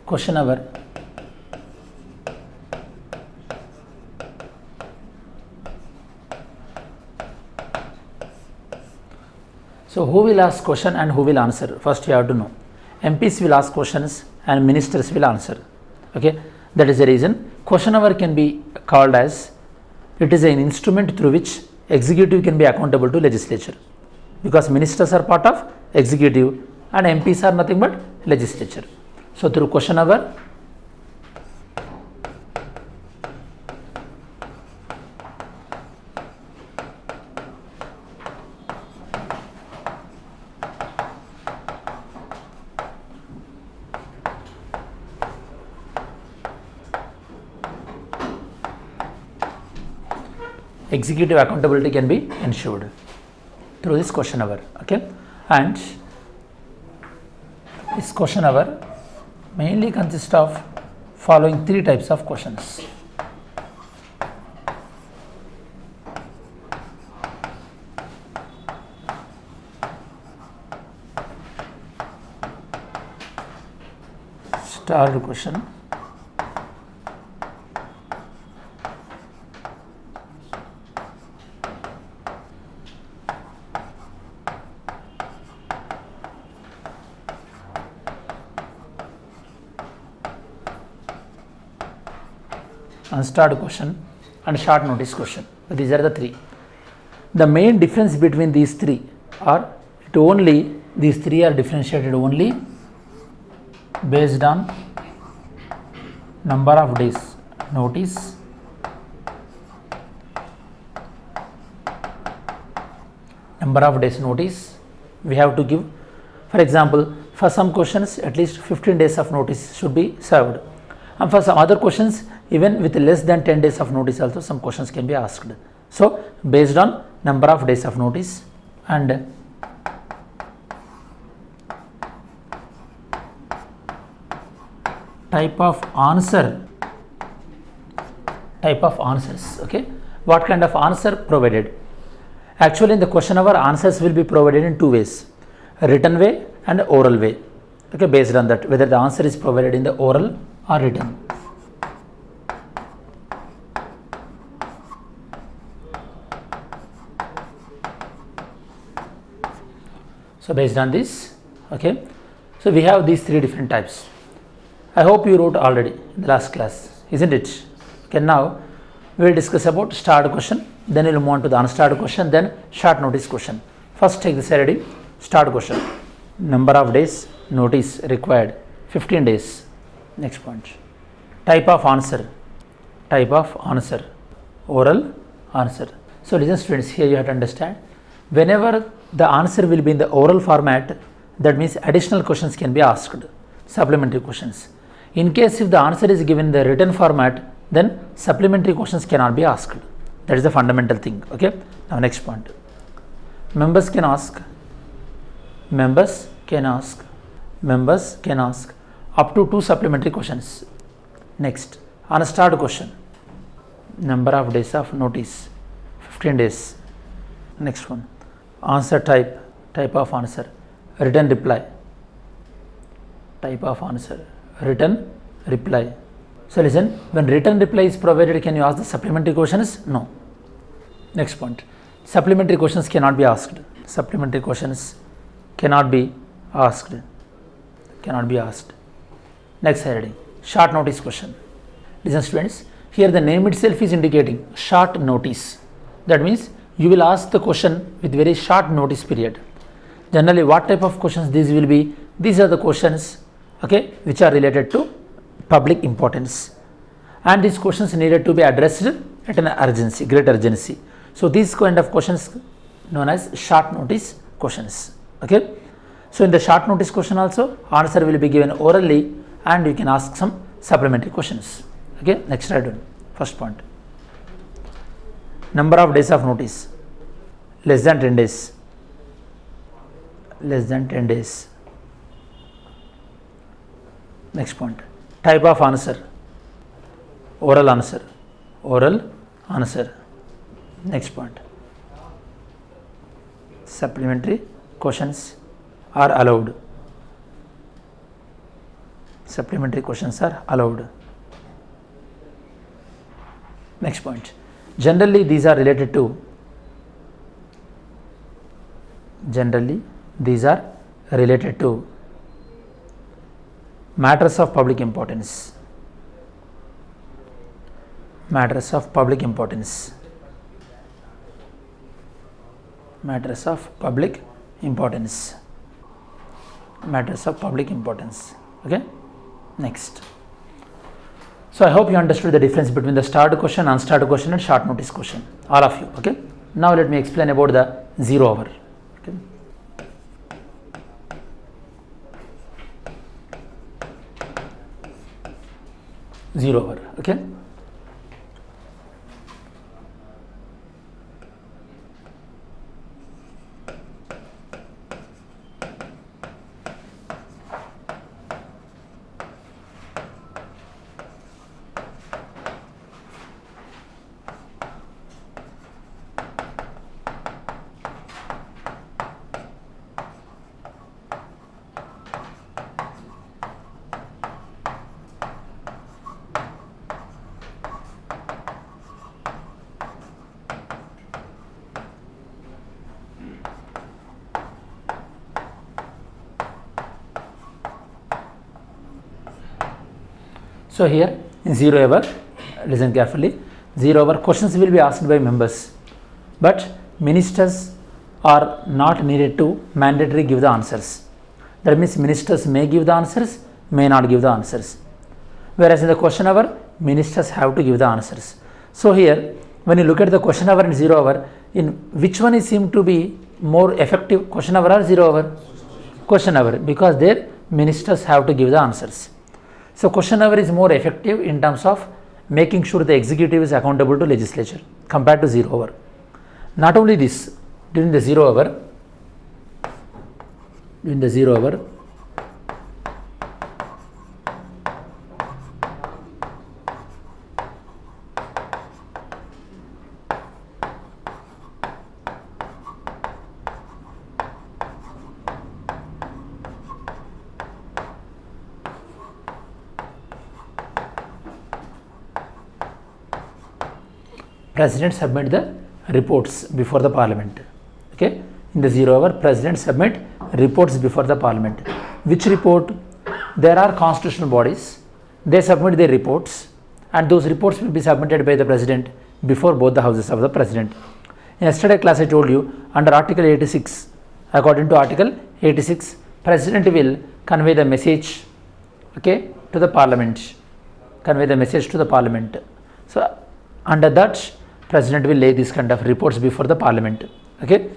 question hour. So who will ask question and who will answer? First you have to know. MPs will ask questions and ministers will answer. Okay, that is the reason question hour can be called as, it is an instrument through which executive can be accountable to legislature, because ministers are part of executive and MPs are nothing but legislature. So through question hour, executive accountability can be ensured through this question hour. Okay, and this question hour mainly consists of following three types of questions. Starred question, unstarred question and short notice question. These are the three. The main difference between these three are these three are differentiated only based on number of days notice, we have to give. For example, for some questions at least 15 days of notice should be served, and for some other questions even with less than 10 days of notice also some questions can be asked. So based on number of days of notice and type of answers. Okay, what kind of answer provided? Actually in the question hour answers will be provided in two ways, written way and oral way. Okay, based on that whether the answer is provided in the oral or written. So based on this, okay, so we have these three different types. I hope you wrote already in the last class, isn't it? Okay, now we will discuss about starred question, then we will move on to the unstarred question, then short notice question. First take this already, starred question. Number of days notice required 15 days. Next point. Type of answer, oral answer. So listen students, here you have to understand, whenever the answer will be in the oral format, that means additional questions can be asked, supplementary questions. In case if the answer is given in the written format, then supplementary questions cannot be asked. That is the fundamental thing. Okay, now next point. Members can ask up to 2 supplementary questions. Next, unstarred question, number of days of notice 15 days. Next one, answer type of answer, written reply, written reply. So listen, when written reply is provided, can you ask the supplementary questions? No. Next point, supplementary questions cannot be asked. Next heading, short notice question. Listen students, here the name itself is indicating short notice. That means you will ask the question with very short notice period. Generally what type of questions these will be? These are the questions, okay, which are related to public importance, and these questions needed to be addressed at an urgency, great urgency. So these kind of questions known as short notice questions. Okay, so in the short notice question also answer will be given orally and you can ask some supplementary questions. Okay, next slide one. First point, number of days of notice, less than 10 days. Next point, type of answer, oral answer. Next point, supplementary questions are allowed. Supplementary questions are allowed. Next point. Generally, these are related to matters of public importance. Matters of public importance. Matters of public importance. Matters of public importance. Okay. Next. So I hope you understood the difference between the starred question, unstarred question, and short notice question. All of you. Okay. Now let me explain about the 0 hour. Okay. Zero hour. Okay. So here in 0 hour, listen carefully, 0 hour questions will be asked by members, but ministers are not needed to mandatorily give the answers. That means ministers may give the answers, may not give the answers. Whereas in the question hour, ministers have to give the answers. So here, when you look at the question hour and 0 hour, in which one is seem to be more effective, question hour or 0 hour? Question hour, because there ministers have to give the answers. So question hour is more effective in terms of making sure the executive is accountable to legislature compared to 0 hour. Not only this, during the 0 hour, President submit the reports before the Parliament. Okay, in the 0 hour, President submit reports before the Parliament. Which report? There are constitutional bodies. They submit their reports, and those reports will be submitted by the President before both the houses of the President. In yesterday class, I told you under Article 86, according to Article 86, President will convey the message, okay, to the Parliament. Convey the message to the Parliament. So under that, President will lay this kind of reports before the Parliament. Okay.